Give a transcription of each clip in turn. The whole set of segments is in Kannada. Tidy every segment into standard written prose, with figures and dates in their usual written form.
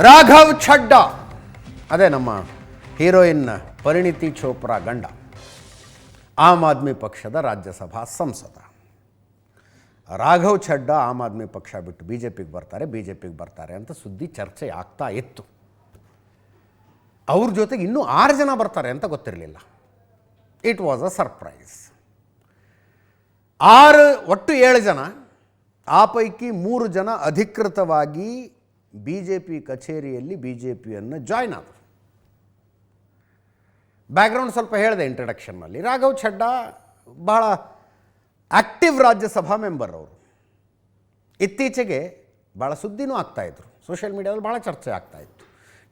ರಾಘವ್ ಛಡ್ಡಾ ಅದೇ ನಮ್ಮ ಹೀರೋಯಿನ್ ಪರಿಣಿತಿ ಚೋಪ್ರಾ ಗಂಡ, ಆಮ್ ಆದ್ಮಿ ಪಕ್ಷದ ರಾಜ್ಯಸಭಾ ಸಂಸದ. ರಾಘವ್ ಛಡ್ಡಾ ಆಮ್ ಆದ್ಮಿ ಪಕ್ಷ ಬಿಟ್ಟು ಬಿ ಜೆ ಪಿಗೆ ಬರ್ತಾರೆ ಅಂತ ಸುದ್ದಿ ಚರ್ಚೆ ಆಗ್ತಾ ಇತ್ತು. ಅವ್ರ ಜೊತೆಗೆ ಇನ್ನೂ 6 ಜನ ಬರ್ತಾರೆ ಅಂತ ಗೊತ್ತಿರಲಿಲ್ಲ. It was a surprise. ಒಟ್ಟು 7 ಜನ, ಆ ಪೈಕಿ 3 ಜನ ಅಧಿಕೃತವಾಗಿ ಬಿ ಜೆ ಪಿ ಕಚೇರಿಯಲ್ಲಿ ಬಿ ಜೆ ಪಿಯನ್ನು ಜಾಯ್ನ್ ಆದರು. ಬ್ಯಾಕ್ಗ್ರೌಂಡ್ ಸ್ವಲ್ಪ ಹೇಳಿದೆ ಇಂಟ್ರಡಕ್ಷನ್ನಲ್ಲಿ. ರಾಘವ್ ಛಡ್ಡಾ ಬಹಳ ಆ್ಯಕ್ಟಿವ್ ರಾಜ್ಯಸಭಾ ಮೆಂಬರ್ ಅವರು. ಇತ್ತೀಚೆಗೆ ಭಾಳ ಸುದ್ದಿನೂ ಆಗ್ತಾಯಿದ್ರು, ಸೋಷಿಯಲ್ ಮೀಡಿಯಾದಲ್ಲಿ ಭಾಳ ಚರ್ಚೆ ಆಗ್ತಾಯಿತ್ತು.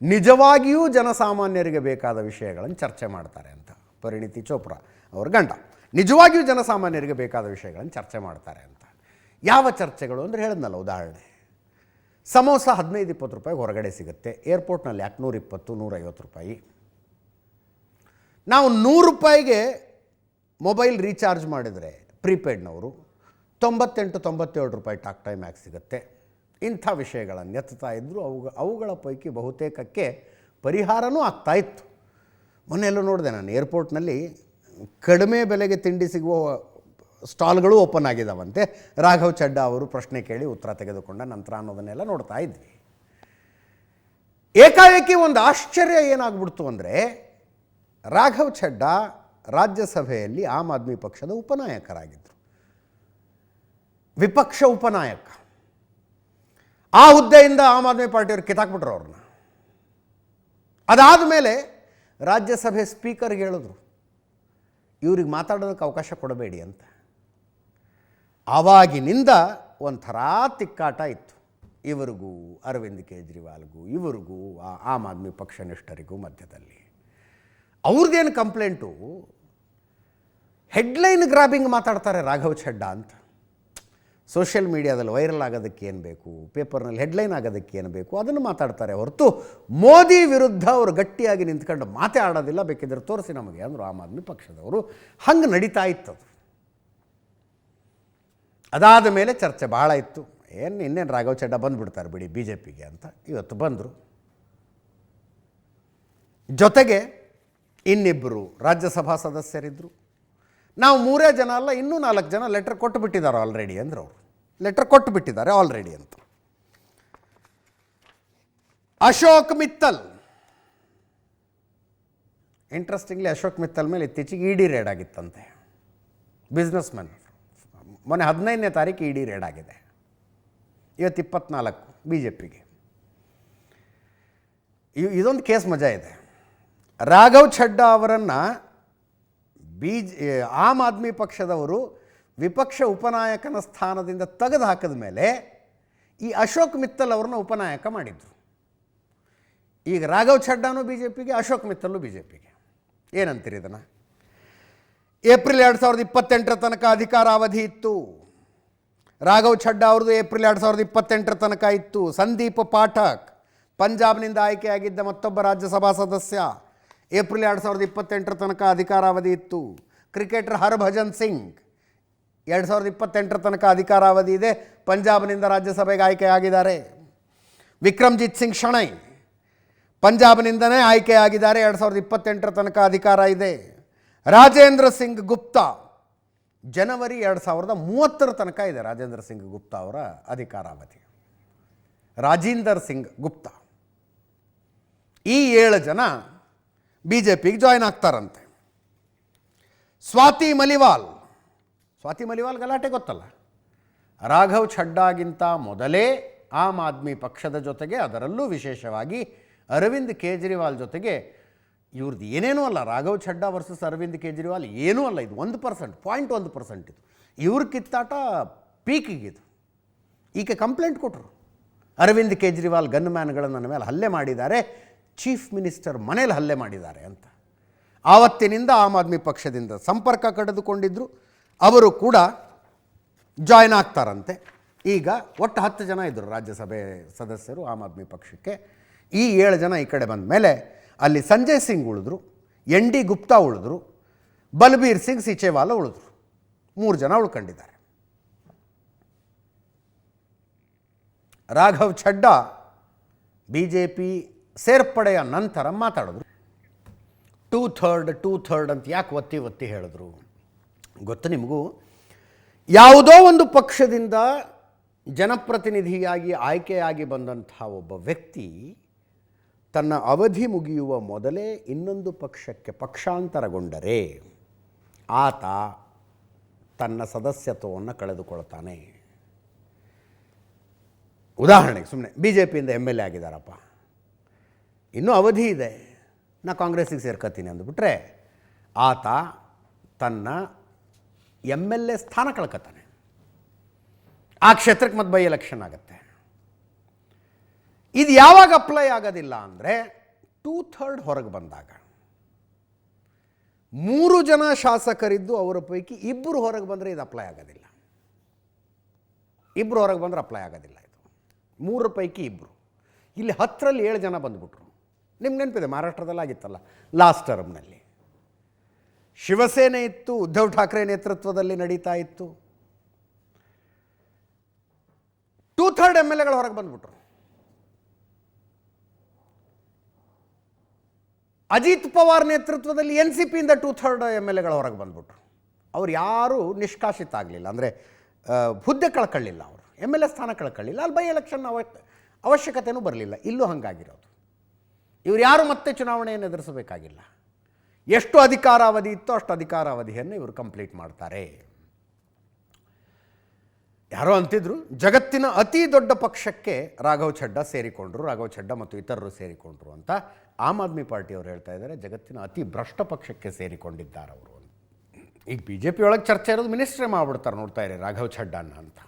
ನಿಜವಾಗಿಯೂ ಜನಸಾಮಾನ್ಯರಿಗೆ ಬೇಕಾದ ವಿಷಯಗಳನ್ನು ಚರ್ಚೆ ಮಾಡ್ತಾರೆ ಅಂತ. ಪರಿಣಿತಿ ಚೋಪ್ರಾ ಅವ್ರ ಗಂಡ ನಿಜವಾಗಿಯೂ ಜನಸಾಮಾನ್ಯರಿಗೆ ಬೇಕಾದ ವಿಷಯಗಳನ್ನು ಚರ್ಚೆ ಮಾಡ್ತಾರೆ ಅಂತ. ಯಾವ ಚರ್ಚೆಗಳು ಅಂದರೆ ಹೇಳಿದ್ನಲ್ಲ, ಉದಾಹರಣೆ, ಸಮೋಸ 15-20 ರೂಪಾಯಿಗೆ ಹೊರಗಡೆ ಸಿಗುತ್ತೆ, ಏರ್ಪೋರ್ಟ್ನಲ್ಲಿ ಯಾಕೆ 120-150 ರೂಪಾಯಿ. ನಾವು 100 ರೂಪಾಯಿಗೆ ಮೊಬೈಲ್ ರೀಚಾರ್ಜ್ ಮಾಡಿದರೆ ಪ್ರೀಪೇಡ್ನವರು 98-97 ರೂಪಾಯಿ ಟಾಕ್ ಟೈಮ್ ಯಾಕೆ ಸಿಗುತ್ತೆ. ಇಂಥ ವಿಷಯಗಳನ್ನು ಎತ್ತಾ ಇದ್ದರು. ಅವುಗಳ ಪೈಕಿ ಬಹುತೇಕಕ್ಕೆ ಪರಿಹಾರನೂ ಆಗ್ತಾಯಿತ್ತು. ಮೊನ್ನೆಲ್ಲೂ ನೋಡಿದೆ ನಾನು, ಏರ್ಪೋರ್ಟ್ನಲ್ಲಿ ಕಡಿಮೆ ಬೆಲೆಗೆ ತಿಂಡಿ ಸಿಗುವ ಸ್ಟಾಲ್ಗಳು ಓಪನ್ ಆಗಿದ್ದಾವಂತೆ. ರಾಘವ್ ಛಡ್ಡಾ ಅವರು ಪ್ರಶ್ನೆ ಕೇಳಿ ಉತ್ತರ ತೆಗೆದುಕೊಂಡ ನಂತರ ಅನ್ನೋದನ್ನೆಲ್ಲ ನೋಡ್ತಾ ಇದ್ವಿ. ಏಕಾಏಕಿ ಒಂದು ಆಶ್ಚರ್ಯ ಏನಾಗ್ಬಿಡ್ತು ಅಂದರೆ, ರಾಘವ್ ಛಡ್ಡಾ ರಾಜ್ಯಸಭೆಯಲ್ಲಿ ಆಮ್ ಆದ್ಮಿ ಪಕ್ಷದ ಉಪನಾಯಕರಾಗಿದ್ದರು, ವಿಪಕ್ಷ ಉಪನಾಯಕ. ಆ ಹುದ್ದೆಯಿಂದ ಆಮ್ ಆದ್ಮಿ ಪಾರ್ಟಿಯವರು ಕಿತ್ತಾಕ್ಬಿಟ್ರು ಅವ್ರನ್ನ. ಅದಾದ ಮೇಲೆ ರಾಜ್ಯಸಭೆ ಸ್ಪೀಕರ್ಗೆ ಹೇಳಿದ್ರು, ಇವ್ರಿಗೆ ಮಾತಾಡೋದಕ್ಕೆ ಅವಕಾಶ ಕೊಡಬೇಡಿ ಅಂತ. ಆವಾಗಿನಿಂದ ಒಂಥರ ತಿಕ್ಕಾಟ ಇತ್ತು ಇವರಿಗೂ, ಅರವಿಂದ್ ಕೇಜ್ರಿವಾಲ್ಗೂ, ಇವರಿಗೂ, ಆಮ್ ಆದ್ಮಿ ಪಕ್ಷನಿಷ್ಠರಿಗೂ ಮಧ್ಯದಲ್ಲಿ. ಅವ್ರದ್ದೇನು ಕಂಪ್ಲೇಂಟು, ಹೆಡ್ಲೈನ್ ಗ್ರಾಬಿಂಗ್ ಮಾತಾಡ್ತಾರೆ ರಾಘವ್ ಛಡ್ಡಾ ಅಂತ. ಸೋಷಿಯಲ್ ಮೀಡಿಯಾದಲ್ಲಿ ವೈರಲ್ ಆಗೋದಕ್ಕೆ ಏನು ಬೇಕು, ಪೇಪರ್ನಲ್ಲಿ ಹೆಡ್ಲೈನ್ ಆಗೋದಕ್ಕೆ ಏನು ಬೇಕು, ಅದನ್ನು ಮಾತಾಡ್ತಾರೆ ಹೊರತು ಮೋದಿ ವಿರುದ್ಧ ಅವರು ಗಟ್ಟಿಯಾಗಿ ನಿಂತ್ಕೊಂಡು ಮಾತೇ ಆಡೋದಿಲ್ಲ. ಬೇಕಿದ್ರೆ ತೋರಿಸಿ ನಮಗೆ ಅಂದರು ಆಮ್ ಆದ್ಮಿ ಪಕ್ಷದವರು. ಹಂಗೆ ನಡೀತಾ ಇತ್ತದು. ಅದಾದ ಮೇಲೆ ಚರ್ಚೆ ಭಾಳ ಇತ್ತು. ಇನ್ನೇನು ರಾಘವ್ ಛಡ್ಡಾ ಬಂದುಬಿಡ್ತಾರೆ ಬಿಡಿ ಬಿ ಜೆ ಪಿಗೆ ಅಂತ. ಇವತ್ತು ಬಂದರು. ಜೊತೆಗೆ ಇನ್ನಿಬ್ಬರು ರಾಜ್ಯಸಭಾ ಸದಸ್ಯರಿದ್ದರು. ನಾವು 3 ಜನ ಅಲ್ಲ, ಇನ್ನೂ 4 ಜನ ಲೆಟರ್ ಕೊಟ್ಟು ಬಿಟ್ಟಿದ್ದಾರೆ ಆಲ್ರೆಡಿ ಅಂದರು. ಅವರು ಲೆಟರ್ ಕೊಟ್ಟು ಬಿಟ್ಟಿದ್ದಾರೆ ಆಲ್ರೆಡಿ ಅಂತ. ಅಶೋಕ್ ಮಿತ್ತಲ್, ಇಂಟ್ರೆಸ್ಟಿಂಗ್ಲಿ ಅಶೋಕ್ ಮಿತ್ತಲ್ ಮೇಲೆ ಇತ್ತೀಚೆಗೆ ಇಡಿ ರೇಡ್ ಆಗಿತ್ತಂತೆ. Businessman. ಮೊನ್ನೆ 15ನೇ ತಾರೀಕು ಇಡಿ ರೇಡ್ ಆಗಿದೆ. ಇವತ್ತು 24 ಬಿ ಜೆ ಪಿಗೆ. ಇದೊಂದು ಕೇಸ್ ಮಜಾ ಇದೆ. ರಾಘವ್ ಛಡ್ಡಾ ಅವರನ್ನು ಆಮ್ ಆದ್ಮಿ ಪಕ್ಷದವರು ವಿಪಕ್ಷ ಉಪನಾಯಕನ ಸ್ಥಾನದಿಂದ ತೆಗೆದು ಹಾಕಿದ ಮೇಲೆ ಈ ಅಶೋಕ್ ಮಿತ್ತಲ್ ಅವ್ರನ್ನ ಉಪನಾಯಕ ಮಾಡಿದರು. ಈಗ ರಾಘವ್ ಛಡ್ಡಾನೂ ಬಿ ಜೆ ಪಿಗೆ, ಅಶೋಕ್ ಮಿತ್ತಲ್ಲು ಬಿ ಜೆ ಪಿಗೆ. ಏನಂತೀರಿ ಇದನ್ನು? ಏಪ್ರಿಲ್ 2028 ತನಕ ಅಧಿಕಾರಾವಧಿ ಇತ್ತು. ರಾಘವ್ ಛಡ್ಡಾ ಅವ್ರದ್ದು ಏಪ್ರಿಲ್ 2028 ತನಕ ಇತ್ತು. ಸಂದೀಪ್ ಪಾಠಕ್, ಪಂಜಾಬ್ನಿಂದ ಆಯ್ಕೆಯಾಗಿದ್ದ ಮತ್ತೊಬ್ಬ ರಾಜ್ಯಸಭಾ ಸದಸ್ಯ, ಏಪ್ರಿಲ್ 2028 ತನಕ ಅಧಿಕಾರಾವಧಿ ಇತ್ತು. ಕ್ರಿಕೆಟರ್ ಹರ್ಭಜನ್ ಸಿಂಗ್ 2028 ತನಕ ಅಧಿಕಾರಾವಧಿ ಇದೆ, ಪಂಜಾಬ್ನಿಂದ ರಾಜ್ಯಸಭೆಗೆ ಆಯ್ಕೆಯಾಗಿದ್ದಾರೆ. ವಿಕ್ರಮ್ಜಿತ್ ಸಿಂಗ್ ಶಣೈ ಪಂಜಾಬ್ನಿಂದನೇ ಆಯ್ಕೆಯಾಗಿದ್ದಾರೆ, 2028 ತನಕ ಅಧಿಕಾರ ಇದೆ. ರಾಜೇಂದ್ರ ಸಿಂಗ್ ಗುಪ್ತಾ ಜನವರಿ 2030 ತನಕ ಇದೆ ರಾಜೇಂದ್ರ ಸಿಂಗ್ ಗುಪ್ತಾ ಅವರ ಅಧಿಕಾರಾವಧಿ. ರಾಜೀಂದರ್ ಸಿಂಗ್ ಗುಪ್ತಾ, ಈ 7 ಜನ ಬಿ ಜೆ ಪಿಗೆ ಜಾಯ್ನ್ ಆಗ್ತಾರಂತೆ. ಸ್ವಾತಿ ಮಲಿವಾಲ್ ಗಲಾಟೆ ಗೊತ್ತಲ್ಲ. ರಾಘವ್ ಛಡ್ಡಾಗಿಂತ ಮೊದಲೇ ಆಮ್ ಆದ್ಮಿ ಪಕ್ಷದ ಜೊತೆಗೆ, ಅದರಲ್ಲೂ ವಿಶೇಷವಾಗಿ ಅರವಿಂದ್ ಕೇಜ್ರಿವಾಲ್ ಜೊತೆಗೆ, ಇವ್ರದ್ದು ಏನೇನೂ ಅಲ್ಲ. ರಾಘವ್ ಛಡ್ಡಾ ವರ್ಸಸ್ ಅರವಿಂದ್ ಕೇಜ್ರಿವಾಲ್ ಏನೂ ಅಲ್ಲ. ಇದು 1%, 0.1% ಇದು. ಇವ್ರ ಕಿತ್ತಾಟ ಪೀಕಿಗಿದು. ಈಕೆ ಕಂಪ್ಲೇಂಟ್ ಕೊಟ್ಟರು, ಅರವಿಂದ್ ಕೇಜ್ರಿವಾಲ್ ಗನ್ ಮ್ಯಾನ್ಗಳು ನನ್ನ ಮೇಲೆ ಹಲ್ಲೆ ಮಾಡಿದ್ದಾರೆ, ಚೀಫ್ ಮಿನಿಸ್ಟರ್ ಮನೇಲಿ ಹಲ್ಲೆ ಮಾಡಿದ್ದಾರೆ ಅಂತ. ಆವತ್ತಿನಿಂದ ಆಮ್ ಆದ್ಮಿ ಪಕ್ಷದಿಂದ ಸಂಪರ್ಕ ಕಡಿದುಕೊಂಡಿದ್ದರು. ಅವರು ಕೂಡ ಜಾಯ್ನ್ ಆಗ್ತಾರಂತೆ. ಈಗ ಒಟ್ಟು 10 ಜನ ಇದ್ದರು ರಾಜ್ಯಸಭೆ ಸದಸ್ಯರು ಆಮ್ ಆದ್ಮಿ ಪಕ್ಷಕ್ಕೆ. ಈ 7 ಜನ ಈ ಕಡೆ ಬಂದ ಮೇಲೆ ಅಲ್ಲಿ ಸಂಜಯ್ ಸಿಂಗ್ ಉಳಿದ್ರು, ಎನ್ ಡಿ ಗುಪ್ತಾ ಉಳಿದ್ರು, ಬಲ್ಬೀರ್ ಸಿಂಗ್ ಸಿಚೇವಾಲ ಉಳಿದ್ರು. 3 ಜನ ಉಳ್ಕೊಂಡಿದ್ದಾರೆ. ರಾಘವ್ ಛಡ್ಡಾ BJP ಸೇರ್ಪಡೆಯ ನಂತರ ಮಾತಾಡಿದ್ರು. 2/3 ಅಂತ ಯಾಕೆ ಒತ್ತಿ ಹೇಳಿದ್ರು ಗೊತ್ತು ನಿಮಗೂ? ಯಾವುದೋ ಒಂದು ಪಕ್ಷದಿಂದ ಜನಪ್ರತಿನಿಧಿಯಾಗಿ ಆಯ್ಕೆಯಾಗಿ ಬಂದಂಥ ಒಬ್ಬ ವ್ಯಕ್ತಿ ತನ್ನ ಅವಧಿ ಮುಗಿಯುವ ಮೊದಲೇ ಇನ್ನೊಂದು ಪಕ್ಷಕ್ಕೆ ಪಕ್ಷಾಂತರಗೊಂಡರೆ ಆತ ತನ್ನ ಸದಸ್ಯತ್ವವನ್ನು ಕಳೆದುಕೊಳ್ತಾನೆ. ಉದಾಹರಣೆಗೆ ಸುಮ್ಮನೆ BJPಯಿಂದ MLA ಆಗಿದ್ದಾರಪ್ಪ, ಇನ್ನೂ ಅವಧಿ ಇದೆ, ನಾ ಕಾಂಗ್ರೆಸ್ಸಿಗೆ ಸೇರ್ಕೊತೀನಿ ಅಂದುಬಿಟ್ರೆ ಆತ ತನ್ನ MLA ಸ್ಥಾನ ಕಳ್ಕೊತಾನೆ. ಆ ಕ್ಷೇತ್ರಕ್ಕೆ ಮತ್ತೆ ಬೈ ಎಲೆಕ್ಷನ್ ಆಗುತ್ತೆ. ಇದು ಯಾವಾಗ ಅಪ್ಲೈ ಆಗೋದಿಲ್ಲ ಅಂದರೆ 2/3 ಹೊರಗೆ ಬಂದಾಗ. 3 ಜನ ಶಾಸಕರಿದ್ದು ಅವರ ಪೈಕಿ 2 ಹೊರಗೆ ಬಂದರೆ ಇದು ಅಪ್ಲೈ ಆಗೋದಿಲ್ಲ. 2 ಹೊರಗೆ ಬಂದರೆ ಅಪ್ಲೈ ಆಗೋದಿಲ್ಲ. ಇದು 3 ಪೈಕಿ 2. ಇಲ್ಲಿ 10ರಲ್ಲಿ 7 ಜನ ಬಂದುಬಿಟ್ರು. ನಿಮ್ಗೆ ನೆನಪಿದೆ, ಮಹಾರಾಷ್ಟ್ರದಲ್ಲಿ ಆಗಿತ್ತಲ್ಲ ಲಾಸ್ಟ್ ಟರ್ಮ್ನಲ್ಲಿ. ಶಿವಸೇನೆ ಇತ್ತು, ಉದ್ಧವ್ ಠಾಕ್ರೆ ನೇತೃತ್ವದಲ್ಲಿ ನಡೀತಾ ಇತ್ತು. 2/3 MLAಗಳು ಹೊರಗೆ ಬಂದುಬಿಟ್ರು. ಅಜಿತ್ ಪವಾರ್ ನೇತೃತ್ವದಲ್ಲಿ NCPಯಿಂದ 2/3 MLAಗಳು ಹೊರಗೆ ಬಂದುಬಿಟ್ರು. ಅವ್ರು ಯಾರೂ ನಿಷ್ಕಾಸಿತ ಆಗಲಿಲ್ಲ, ಅಂದರೆ ಹುದ್ದೆ ಕಳ್ಕೊಳ್ಳಿಲ್ಲ, ಅವರು MLA ಸ್ಥಾನ ಕಳ್ಕೊಳ್ಳಿಲ್ಲ. ಅಲ್ಲಿ ಬೈ ಎಲೆಕ್ಷನ್ ಅವಶ್ಯಕತೆಯೂ ಬರಲಿಲ್ಲ. ಇಲ್ಲೂ ಹಾಗಾಗಿರೋದು. ಇವ್ರು ಯಾರು ಮತ್ತೆ ಚುನಾವಣೆಯನ್ನು ಎದುರಿಸಬೇಕಾಗಿಲ್ಲ. ಎಷ್ಟು ಅಧಿಕಾರಾವಧಿ ಇತ್ತೋ ಅಷ್ಟು ಅಧಿಕಾರಾವಧಿಯನ್ನು ಇವರು ಕಂಪ್ಲೀಟ್ ಮಾಡ್ತಾರೆ. ಯಾರೋ ಅಂತಿದ್ರು, ಜಗತ್ತಿನ ಅತಿ ದೊಡ್ಡ ಪಕ್ಷಕ್ಕೆ ರಾಘವ್ ಛಡ್ಡಾ ಸೇರಿಕೊಂಡ್ರು, ರಾಘವ್ ಛಡ್ಡಾ ಮತ್ತು ಇತರರು ಸೇರಿಕೊಂಡ್ರು ಅಂತ. ಆಮ್ ಆದ್ಮಿ ಪಾರ್ಟಿಯವರು ಹೇಳ್ತಾ ಇದ್ದಾರೆ, ಜಗತ್ತಿನ ಅತಿ ಭ್ರಷ್ಟ ಪಕ್ಷಕ್ಕೆ ಸೇರಿಕೊಂಡಿದ್ದಾರೆ ಅವರು. ಈಗ BJP ಒಳಗೆ ಚರ್ಚೆ ಇರೋದು ಮಿನಿಸ್ಟ್ರೇ ಮಾಡಿಬಿಡ್ತಾರೆ, ನೋಡ್ತಾ ಇರಿ ರಾಘವ್ ಛಡ್ಡಾನ ಅಂತ.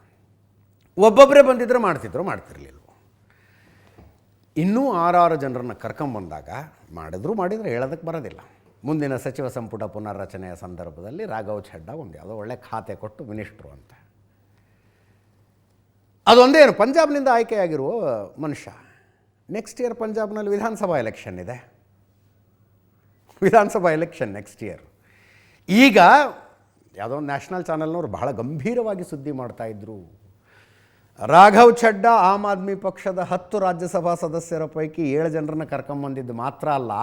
ಒಬ್ಬೊಬ್ಬರೇ ಬಂದಿದ್ರೆ ಮಾಡ್ತಿರಲಿಲ್ಲ. ಇನ್ನೂ 6 ಜನರನ್ನು ಕರ್ಕೊಂಬಂದಾಗ ಮಾಡಿದರೆ ಹೇಳೋದಕ್ಕೆ ಬರೋದಿಲ್ಲ. ಮುಂದಿನ ಸಚಿವ ಸಂಪುಟ ಪುನರ್ರಚನೆಯ ಸಂದರ್ಭದಲ್ಲಿ ರಾಘವ್ ಛಡ್ಡಾ ಒಂದು ಯಾವುದೋ ಒಳ್ಳೆ ಖಾತೆ ಕೊಟ್ಟು ಮಿನಿಸ್ಟ್ರು ಅಂತ. ಅದೊಂದೇನು, ಪಂಜಾಬ್ನಿಂದ ಆಯ್ಕೆಯಾಗಿರುವ ಮನುಷ್ಯ. ನೆಕ್ಸ್ಟ್ ಇಯರ್ ಪಂಜಾಬ್ನಲ್ಲಿ ವಿಧಾನಸಭಾ ಎಲೆಕ್ಷನ್ ಇದೆ. ವಿಧಾನಸಭಾ ಎಲೆಕ್ಷನ್ ನೆಕ್ಸ್ಟ್ ಇಯರ್. ಈಗ ಯಾವುದೋ ಒಂದು ನ್ಯಾಷನಲ್ ಚಾನಲ್ನವ್ರು ಬಹಳ ಗಂಭೀರವಾಗಿ ಸುದ್ದಿ ಮಾಡ್ತಾಯಿದ್ರು. ರಾಘವ್ ಛಡ್ಡಾ ಆಮ್ ಆದ್ಮಿ ಪಕ್ಷದ 10 ರಾಜ್ಯಸಭಾ ಸದಸ್ಯರ ಪೈಕಿ 7 ಜನರನ್ನು ಕರ್ಕೊಂಬಂದಿದ್ದು ಮಾತ್ರ ಅಲ್ಲ,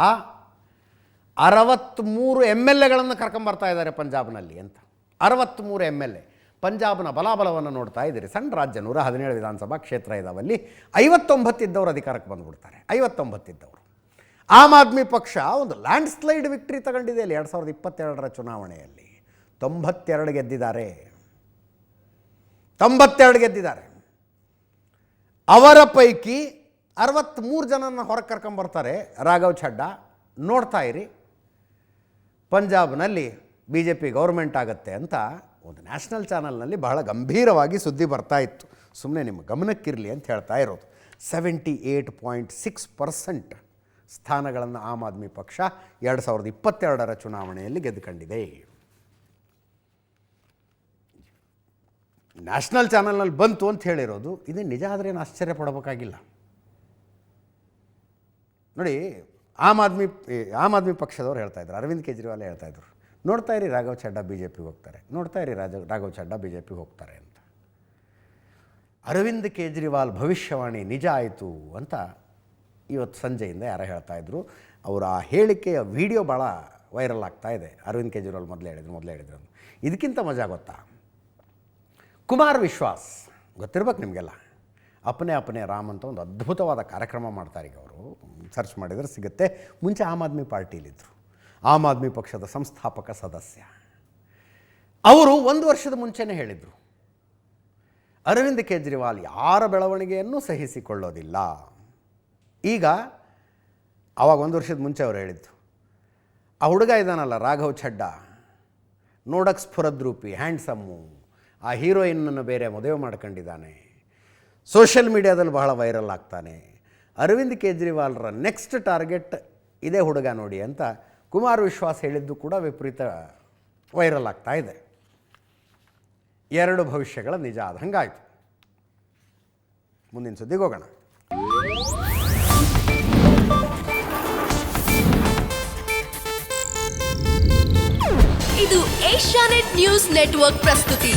63 MLAಗಳನ್ನು ಕರ್ಕೊಂಬರ್ತಾ ಇದ್ದಾರೆ ಪಂಜಾಬ್ನಲ್ಲಿ ಅಂತ. 63 MLA. ಪಂಜಾಬ್ನ ಬಲಾಬಲವನ್ನು ನೋಡ್ತಾ ಇದ್ದೀರಿ. ಸಣ್ಣ ರಾಜ್ಯ, 117 ವಿಧಾನಸಭಾ ಕ್ಷೇತ್ರ ಇದ್ದಾವಲ್ಲಿ 59 ಇದ್ದವರು ಅಧಿಕಾರಕ್ಕೆ ಬಂದುಬಿಡ್ತಾರೆ. 59 ಇದ್ದವರು. ಆಮ್ ಆದ್ಮಿ ಪಕ್ಷ ಒಂದು ಲ್ಯಾಂಡ್ ಸ್ಲೈಡ್ ವಿಕ್ಟ್ರಿ ತಗೊಂಡಿದೆ ಅಲ್ಲಿ 2022 ಚುನಾವಣೆಯಲ್ಲಿ. 92 ಗೆದ್ದಿದ್ದಾರೆ. 92 ಗೆದ್ದಿದ್ದಾರೆ. ಅವರ ಪೈಕಿ 63 ಜನನ ಹೊರಗೆ ಕರ್ಕೊಂಬರ್ತಾರೆ ರಾಘವ್ ಛಡ್ಡಾ. ನೋಡ್ತಾ ಇರಿ, ಪಂಜಾಬ್ನಲ್ಲಿ BJP ಗೌರ್ಮೆಂಟ್ ಆಗುತ್ತೆ ಅಂತ ಒಂದು ನ್ಯಾಷನಲ್ ಚಾನಲ್ನಲ್ಲಿ ಬಹಳ ಗಂಭೀರವಾಗಿ ಸುದ್ದಿ ಬರ್ತಾ ಇತ್ತು. ಸುಮ್ಮನೆ ನಿಮ್ಮ ಗಮನಕ್ಕಿರಲಿ ಅಂತ ಹೇಳ್ತಾ ಇರೋದು. 78.6% ಸ್ಥಾನಗಳನ್ನು ಆಮ್ ಆದ್ಮಿ ಪಕ್ಷ 2022 ಚುನಾವಣೆಯಲ್ಲಿ ಗೆದ್ದುಕೊಂಡಿದೆ. ನ್ಯಾಷನಲ್ ಚಾನಲ್ನಲ್ಲಿ ಬಂತು ಅಂತ ಹೇಳಿರೋದು ಇದು ನಿಜ ಆದರೆ ಏನು ಆಶ್ಚರ್ಯ ಪಡಬೇಕಾಗಿಲ್ಲ. ನೋಡಿ, ಆಮ್ ಆದ್ಮಿ ಪಕ್ಷದವ್ರು ಹೇಳ್ತಾ ಇದ್ರು, ಅರವಿಂದ್ ಕೇಜ್ರಿವಾಲ್ ಹೇಳ್ತಾ ಇದ್ರು, ನೋಡ್ತಾ ಇರಿ ರಾಘವ್ ಛಡ್ಡಾ BJPಗೆ ಹೋಗ್ತಾರೆ, ನೋಡ್ತಾ ಇರಿ ರಾಘವ್ ಛಡ್ಡಾ BJPಗೆ ಹೋಗ್ತಾರೆ ಅಂತ. ಅರವಿಂದ್ ಕೇಜ್ರಿವಾಲ್ ಭವಿಷ್ಯವಾಣಿ ನಿಜ ಆಯಿತು ಅಂತ ಇವತ್ತು ಸಂಜೆಯಿಂದ ಯಾರೋ ಹೇಳ್ತಾ ಇದ್ರು. ಅವರ ಆ ಹೇಳಿಕೆಯ ವಿಡಿಯೋ ಭಾಳ ವೈರಲ್ ಆಗ್ತಾ ಇದೆ. ಅರವಿಂದ್ ಕೇಜ್ರಿವಾಲ್ ಮೊದಲೇ ಹೇಳಿದ್ರು. ಇದಕ್ಕಿಂತ ಮಜಾ ಗೊತ್ತಾ? ಕುಮಾರ್ ವಿಶ್ವಾಸ್ ಗೊತ್ತಿರ್ಬೇಕು ನಿಮಗೆಲ್ಲ. ಅಪನೆ ರಾಮ್ ಅಂತ ಒಂದು ಅದ್ಭುತವಾದ ಕಾರ್ಯಕ್ರಮ ಮಾಡ್ತಾರೆ. ಈಗ ಅವರು ಸರ್ಚ್ ಮಾಡಿದರೆ ಸಿಗುತ್ತೆ. ಮುಂಚೆ ಆಮ್ ಆದ್ಮಿ ಪಾರ್ಟಿಲಿದ್ದರು. ಆಮ್ ಆದ್ಮಿ ಪಕ್ಷದ ಸಂಸ್ಥಾಪಕ ಸದಸ್ಯ. ಅವರು 1 ವರ್ಷದ ಮುಂಚೆನೇ ಹೇಳಿದರು, ಅರವಿಂದ್ ಕೇಜ್ರಿವಾಲ್ ಯಾರ ಬೆಳವಣಿಗೆಯನ್ನು ಸಹಿಸಿಕೊಳ್ಳೋದಿಲ್ಲ. ಈಗ ಆವಾಗ 1 ವರ್ಷದ ಮುಂಚೆ ಅವರು ಹೇಳಿದ್ದು, ಆ ಹುಡುಗ ಇದ್ದಾನಲ್ಲ ರಾಘವ್ ಛಡ್ಡಾ, ನೋಡಕ್ಕೆ ಸ್ಫುರದ್ರೂಪಿ, ಹ್ಯಾಂಡ್ಸಮ್ಮು, ಆ ಹೀರೋಯಿನ್ನನ್ನು ಬೇರೆ ಮದುವೆ ಮಾಡ್ಕೊಂಡಿದ್ದಾನೆ, ಸೋಷಿಯಲ್ ಮೀಡಿಯಾದಲ್ಲಿ ಬಹಳ ವೈರಲ್ ಆಗ್ತಾನೆ, ಅರವಿಂದ್ ಕೇಜ್ರಿವಾಲ್ರ ನೆಕ್ಸ್ಟ್ ಟಾರ್ಗೆಟ್ ಇದೇ ಹುಡುಗ ನೋಡಿ ಅಂತ ಕುಮಾರ್ ವಿಶ್ವಾಸ್ ಹೇಳಿದ್ದು ಕೂಡ ವಿಪರೀತ ವೈರಲ್ ಆಗ್ತಾ ಇದೆ. 2 ಭವಿಷ್ಯಗಳ ನಿಜ ಆದ ಹಂಗಾಯಿತು. ಮುಂದಿನ ಸುದ್ದಿಗೆ ಹೋಗೋಣ. ಇದು ಏಷ್ಯಾನೆಟ್ ನ್ಯೂಸ್ ನೆಟ್ವರ್ಕ್ ಪ್ರಸ್ತುತಿ.